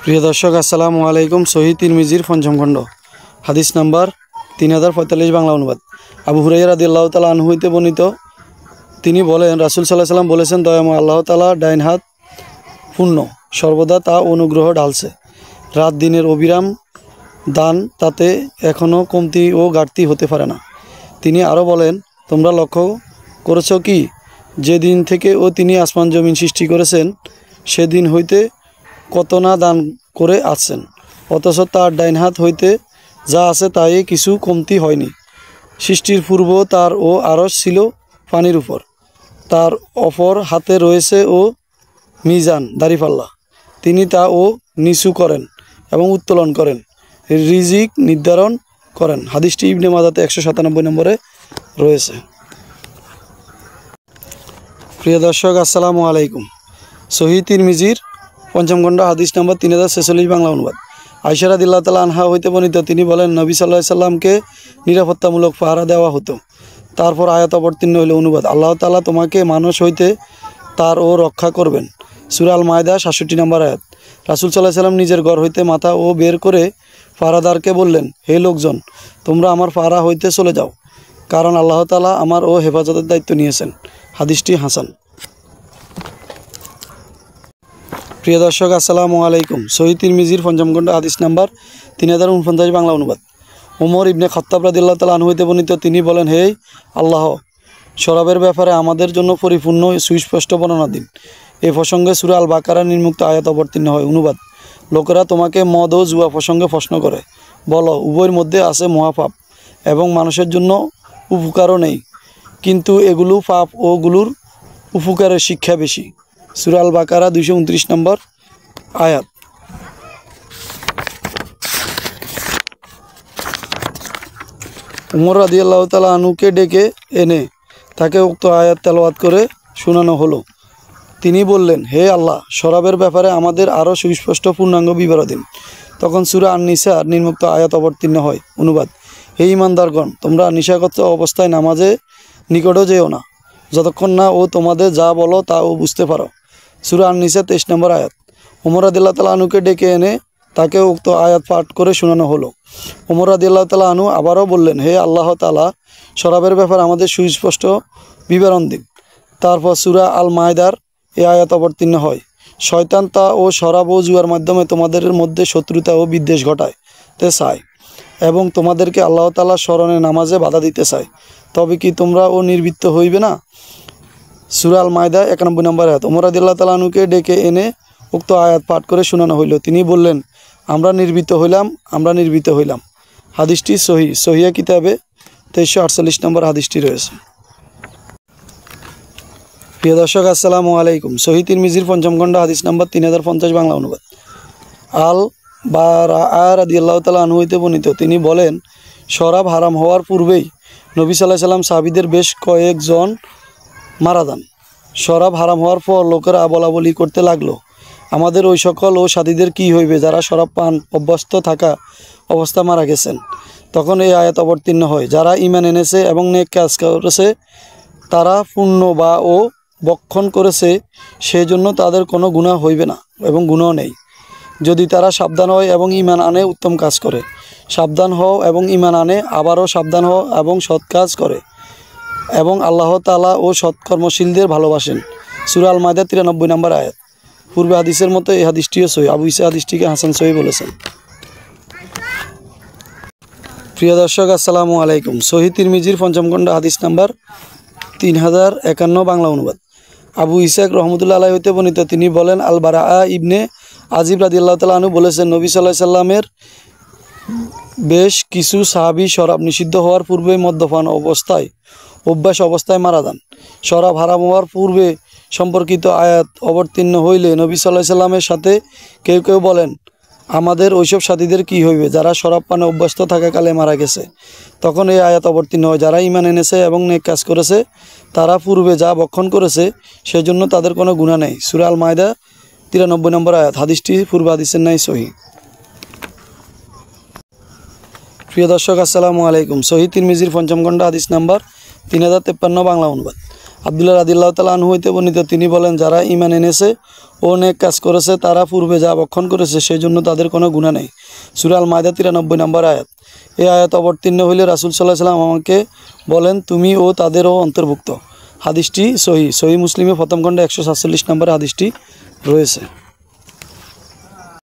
প্রিয় দর্শক আসসালামু আলাইকুম। সহিহ তিরমিজির পঞ্চম খণ্ড হাদিস নাম্বার 3045 বাংলা অনুবাদ। আবু হুরায়রা রাদিয়াল্লাহু তাআলা আনহু হইতে বর্ণিত, তিনি বলেন, রাসূল সাল্লাল্লাহু আলাইহি ওয়াসাল্লাম বলেছেন, দয়াময় আল্লাহ তাআলা ডাইন হাত পূর্ণ, সর্বদা তা অনুগ্রহ ঢালছে। রাত দিনের অবিরাম দান, তাতে এখনও কমতি ও ঘাটতি হতে পারে না। তিনি আরও বলেন, তোমরা লক্ষ্য করেছ কি, যেদিন থেকে তিনি আসমান জমিন সৃষ্টি করেছেন সেদিন হইতে কত না দান করে আছেন, অথচ তার ডাইন হাত হইতে যা আছে তাই কিছু কমতি হয়নি। সৃষ্টির পূর্ব তার ও আরশ ছিল পানির উপর, তার অপর হাতে রয়েছে ও মিজান দাঁড়িপাল্লা, তিনি তা ও নিচু করেন এবং উত্তোলন করেন, রিজিক নির্ধারণ করেন। হাদিসটি ইবনে মাজাতে 197 নম্বরে রয়েছে। প্রিয় দর্শক আসসালামু আলাইকুম। সহিহ তিরমিজির পঞ্চম খণ্ড হাদিস নাম্বার 3046 বাংলা অনুবাদ। আয়েশা রাদিয়াল্লাহু তাআলা আনহা হইতে বর্ণিত, তিনি বলেন, নবী সাল্লাল্লাহু আলাইহি সাল্লামকে নিরাপত্তামূলক পাহারা দেওয়া হতো। তারপর আয়াত অবতীর্ণ হইল। অনুবাদ: আল্লাহ তাআলা তোমাকে মানুষ হইতে তার ও রক্ষা করবেন। সূরা আল মায়দা 67 নম্বর আয়াত। রাসূল সাল্লাল্লাহু আলাইহি সাল্লাম নিজের ঘর হইতে মাথা ও বের করে পাহারাদারকে বললেন, হে লোকজন, তোমরা আমার পাহারা হইতে চলে যাও, কারণ আল্লাহ তাআলা আমার ও হেফাজতের দায়িত্ব নিয়েছেন। হাদিসটি হাসান। প্রিয় দর্শক আসসালামু আলাইকুম। সহিহ তিরমিজির পঞ্চম খণ্ড হাদিস নাম্বার 3049 বাংলা অনুবাদ। ওমর ইবনে খাত্তাব রাদিয়াল্লাহু তাআলা আনহু হইতে বর্ণিত, তিনি বলেন, হে আল্লাহ, শরাবের ব্যাপারে আমাদের জন্য পরিপূর্ণ সুস্পষ্ট বর্ণনা দিন। এ প্রসঙ্গে সূরা আল বাকারা নির্মুক্ত আয়াত অবতীর্ণ হয়। অনুবাদ: লোকেরা তোমাকে মদ ও জুয়া প্রসঙ্গে প্রশ্ন করে, বলো, উভয়ের মধ্যে আছে মহাপাপ এবং মানুষের জন্য উপকারও নেই, কিন্তু এগুলো পাপ ও গুলোর উপকারের শিক্ষা বেশি। সূরা আল বাকারা 229 নম্বর আয়াত। ওমর রাদিয়াল্লাহু তাআলা আনহুকে ডেকে এনে তাকে উক্ত আয়াত তেলাওয়াত করে শোনানো হলো। তিনি বললেন, হে আল্লাহ, শরাবের ব্যাপারে আমাদের আরও সুস্পষ্ট পূর্ণাঙ্গ বিবরণ দিন। তখন সূরা আন-নিসার নিম্নোক্ত আয়াত অবতীর্ণ হয়। অনুবাদ: হে ঈমানদারগণ, তোমরা নিশাগ্রস্ত অবস্থায় নামাজে নিকটও যেও না, যতক্ষণ না ও তোমাদের যা বলো তা ও বুঝতে পারো। সূরা আন-নিসা 23 নম্বর আয়াত। ওমর রাদিয়াল্লাহু তাআলা আনহুকে ডেকে এনে তাকে উক্ত আয়াত পাঠ করে শোনানো হলো। ওমর রাদিয়াল্লাহু তাআলা আনহু আবারও বললেন, হে আল্লাহ তাআলা, শরাবের ব্যাপারে আমাদের সুস্পষ্ট বিবরণ দিন। তারপর সূরা আল মায়দার এই আয়াত অবতীর্ণ হয়, শয়তান তা ও শরাব ও জুয়ার মাধ্যমে তোমাদের মধ্যে শত্রুতা ও বিদ্বেষ ঘটাতে চায় এবং তোমাদেরকে আল্লাহ তাআলার স্মরণে নামাজে বাধা দিতে চায়। তবে কি তোমরা ও নির্বৃত্ত হইবে না? সূরা আল মায়দা 91 নম্বর আয়াত। ওমর রাদিয়াল্লাহু তাআলা আনহুকে ডেকে এনে উক্ত আয়াত পাঠ করে শোনানো হইল। তিনি বললেন, আমরা নির্ভীত হইলাম। হাদিসটি সহিহ কিতাবে 2348 নম্বর হাদিসটি রয়েছে। প্রিয় দর্শক আসসালামু আলাইকুম। সহিহ তিরমিজির পঞ্চম খণ্ড হাদিস নাম্বার 3050 বাংলা অনুবাদ। আল বারাআ রাদিয়াল্লাহু তাআলা আনহু হইতে বর্ণিত, তিনি বলেন, শরাব হারাম হওয়ার পূর্বেই নবী সাল্লাল্লাহু আলাইহি সাল্লাম সাহাবীদের বেশ কয়েকজন মারা যান। শরাব হারাম হওয়ার পর লোকেরা বলাবলি করতে লাগলো, আমাদের ওই সকল ও সাথীদের কি হইবে যারা শরাব পান অভ্যস্ত থাকা অবস্থা মারা গেছেন। তখন এই আয়াত অবতীর্ণ হয়, যারা ঈমান এনেছে এবং নেক কাজ করেছে, তারা পুণ্য বা ও বক্ষণ করেছে, সেজন্য তাদের কোনো গুনাহ হইবে না এবং গুনাহ নেই, যদি তারা সাবধান হয় এবং ঈমান আনে উত্তম কাজ করে। সাবধান হও এবং ঈমান আনে, আবারও সাবধান হও এবং সৎ কাজ করে, এবং আল্লাহ তাআলা ও সৎকর্মশীলদের ভালোবাসেন। সূরা আল মায়দা 93 নম্বর আয়াত। পূর্বে হাদিসের মতো এই হাদিসটিও সহিহ। আবু ঈসা হাদিসটিকে হাসান সহিহ বলেছেন। প্রিয় দর্শক আসসালামু আলাইকুম। সহিহ তিরমিজির পঞ্চম খণ্ড হাদিস নাম্বার 3051 বাংলা অনুবাদ। আবু ইসহাক রহমতুল্লাহ আলাইহি হইতে বর্ণিত, তিনি বলেন, আল বারাআ ইবনে আজিব রাদিয়াল্লাহু তাআলা আনহু বলেছেন, নবী সাল্লাল্লাহু আলাইহি সাল্লামের বেশ কিছু সাহাবী শরাব নিষিদ্ধ হওয়ার পূর্বে মদ্যপান অভ্যাস অবস্থায় মারা যান। শরাব হারাম হওয়ার পূর্বে সম্পর্কিত আয়াত অবতীর্ণ হইলে নবী সাল্লাল্লাহু আলাইহি সাল্লামের সাথে কেউ কেউ বলেন, আমাদের ওইসব সাথীদের কি হইবে যারা শরাব পানে অভ্যস্ত থাকাকালে মারা গেছে। তখন এই আয়াত অবতীর্ণ হয়, যারা ঈমান এনেছে এবং নেক কাজ করেছে, তারা পূর্বে যা ভক্ষণ করেছে সেজন্য তাদের কোনো গুনাহ নেই। সূরা আল মায়দা 93 নম্বর আয়াত। হাদিসটি পূর্ব হাদিসের ন্যায় সহিহ। প্রিয় দর্শক আসসালামু আলাইকুম। সহিহ তিরমিজির পঞ্চম খণ্ড হাদিস নাম্বার 3053 বাংলা অনুবাদ। আব্দুল্লাহ রাদিয়াল্লাহু তাআলা আনহু হইতে বর্ণিত, তিনি বলেন, যারা ঈমান এনেছে ও নেক কাজ করেছে তারা পূর্বে যা ভক্ষণ করেছে সেই জন্য তাদের কোনো গুনাহ নেই। সূরা আল মায়দা 93 নম্বর আয়াত। এই আয়াত অবতীর্ণ হইলে রাসূল সাল্লাল্লাহু আলাইহি ওয়াসাল্লাম আমাকে বলেন, তুমি ও তাদেরও অন্তর্ভুক্ত। হাদিসটি সহিহ মুসলিমে প্রথম খণ্ডে 147 নম্বরে হাদিসটি রয়েছে।